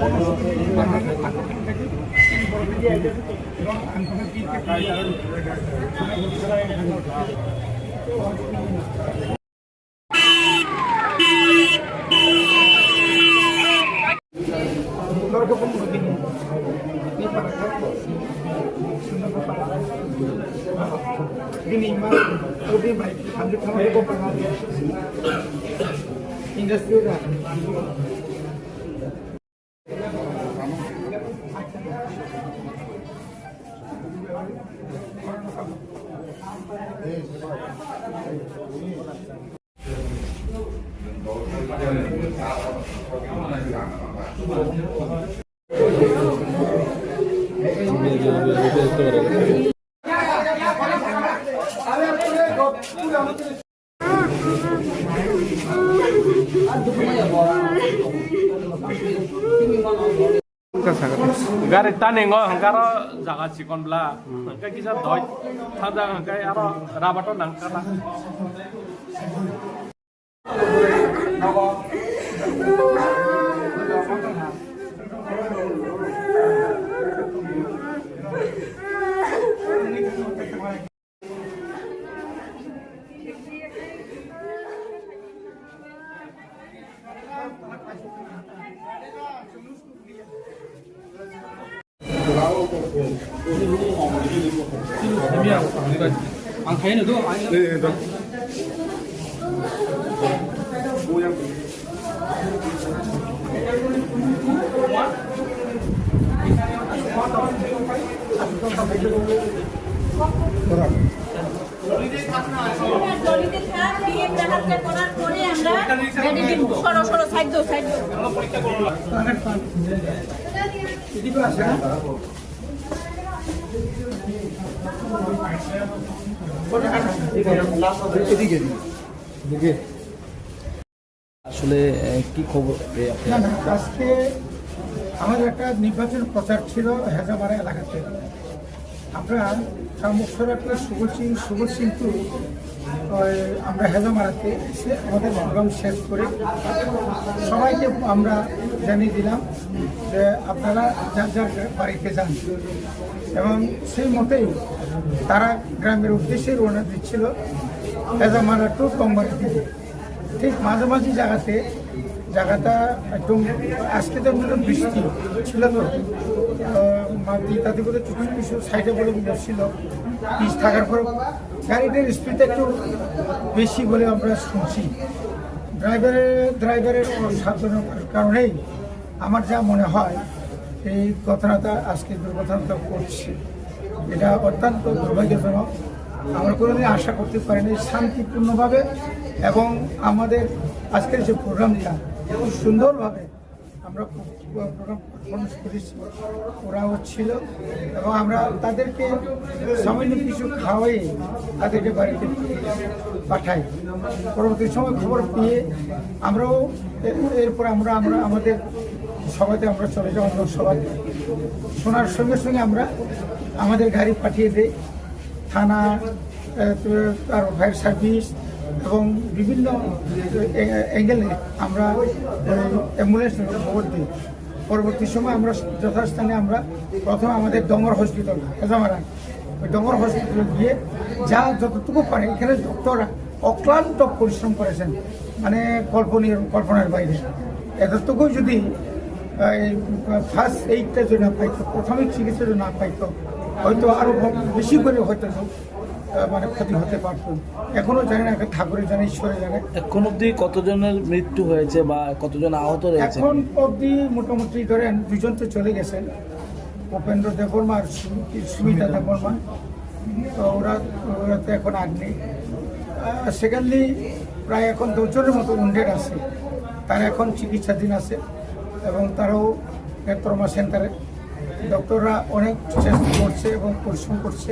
Ini mah lebih baik ambil kamar kopangan industri dah. Gari tanengo hangkaro jaga cikon bla hangkai kisah doi thada hangkai aro rabato nangkala Ang kain itu, আসলে কি খবর আজকে আমাদের একটা নির্বাচন প্রচার ছিল হেজামারা এলাকাতে। আমরা মুখসর একটা সুবল সিংটু আমরা হেজামারাতে এসে আমাদের প্রোগ্রাম শেষ করে সবাইকে আমরা জানিয়ে দিলাম যে আপনারা যার যার বাড়িতে যান, এবং সেই মতেই তারা গ্রামের উদ্দেশ্যে রওনা দিচ্ছিল হেজামারা টু টংবাড়ির দিকে। ঠিক মাঝামাঝি জায়গাটা একদম আজকে তো বৃষ্টি ছিল, তো মাটি তাতে করে কিছু সাইডে বলে ছিল পিচ থাকার পর গাড়িটার স্পিড একটু বেশি বলে আমরা শুনছি। ড্রাইভারের সাবধানতার কারণেই আমার যা মনে হয় এই ঘটনাটা আজকে দুর্ঘটনাটা করছে। এটা অত্যন্ত দুর্ভাগ্যজনক। আমরা কোনোদিন আশা করতে পারিনি শান্তিপূর্ণভাবে, এবং আমাদের আজকের যে প্রোগ্রামটা খুব সুন্দরভাবে আমরা প্রোগ্রাম পারফরমেন্স করেছি, ওরাও ছিল, এবং আমরা তাদেরকে সামান্য কিছু খাওয়াই তাদেরকে বাড়িতে পাঠাই। পরবর্তী সময় খবর পেয়ে আমরাও এরপর আমরা আমাদের সভাতে আমরা চলে যাই। অন্য সভায় শোনার সঙ্গে সঙ্গে আমরা আমাদের গাড়ি পাঠিয়ে দিই থানা, আর ফায়ার সার্ভিস এবং বিভিন্ন অ্যাঙ্গেলে আমরা অ্যাম্বুলেন্স খবর দিই। পরবর্তী সময় আমরা যথাস্থানে আমরা প্রথমে আমাদের ডঙ্গর হসপিটাল হেজামারা, ওই ডঙ্গর হসপিটালে গিয়ে যা যতটুকু পারে, এখানে ডক্টররা অক্লান্ত পরিশ্রম করেছেন, মানে কল্পনার বাইরে। এতটুকু যদি ফার্স্ট এইডটা যদি না পাইতো, প্রাথমিক চিকিৎসা যদি না পাইতো, হয়তো আরও বেশি করে হয়তো মানে ক্ষতি হতে পারত। এখনো জানি না, ঠাকুরের জানে, ঈশ্বরে জানে। এখন অবধি কতজনের মৃত্যু হয়েছে বা কতজন আহত রয়েছে? এখন অবধি মোটামুটি ধরেন 2 জন তো চলে গেছেন, উপেন্দ্র দেববর্মা আর সুমিতা দেববর্মা, তো ওরা তো এখন আর নেই। সেকেন্ডলি প্রায় এখন 10 জনের মতো উন্ডেড আছে, তারা এখন চিকিৎসাধীন আছে, এবং তারাও ট্রমা সেন্টারে। ডক্টররা অনেক চেষ্টা করছে এবং পরিশ্রম করছে,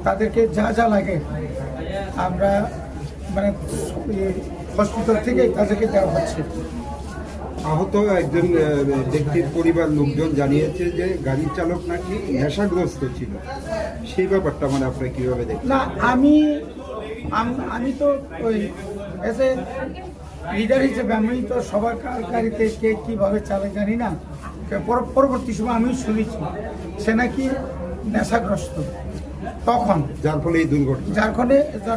তাদেরকে যা যা লাগে আমরা মানে হসপিটাল থেকে তাদেরকে দেওয়া হচ্ছে। আহত একজন ব্যক্তির পরিবার লোকজন জানিয়েছে যে গাড়ির চালক নাকি নেশাগ্রস্ত ছিল, সেই ব্যাপারটা মানে আপনারা কীভাবে দেখেন? না, আমি তো ওই এজ এ লিডার হিসেবে আমি তো সবার গাড়িতে কে কীভাবে চালায় জানি না। পরবর্তী সময় আমি শুনেছি সে নাকি নেশাগ্রস্ত তখন, যার ফলে এই দুর্ঘটনা। যার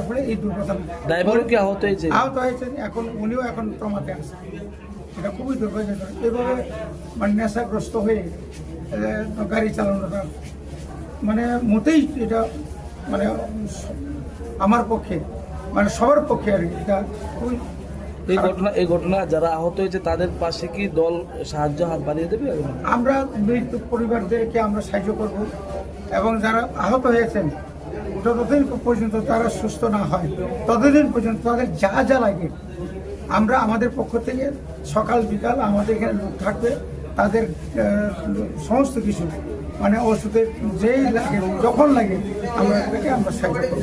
ফলে এই দুর্ঘটনা। ড্রাইভারও কি আহত হয়েছে? আহত হয়েছেন, এখন উনিও এখন ট্রমাতে আছে। এটা খুবই দুর্ভাগ্যজনক। এভাবে মানে নেশাগ্রস্ত হয়ে গাড়ি চালানোটা মানে মোটেই এটা মানে আমার পক্ষে মানে সবার পক্ষে আর কি এটা খুবই এই ঘটনা যারা আহত হয়েছে তাদের পাশে কি দল সাহায্য হাত বাড়িয়ে দেবে? আমরা মৃত পরিবারদেরকে আমরা সাহায্য করব এবং যারা আহত হয়েছেন যতদিন পর্যন্ত তারা সুস্থ না হয় ততদিন পর্যন্ত তাদের যা যা লাগে আমরা আমাদের পক্ষ থেকে সকাল বিকাল আমাদের এখানে লোক থাকবে, তাদের সমস্ত কিছু মানে ওষুধের যেই লাগে যখন লাগে আমরা সাহায্য করব।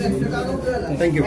Thank you.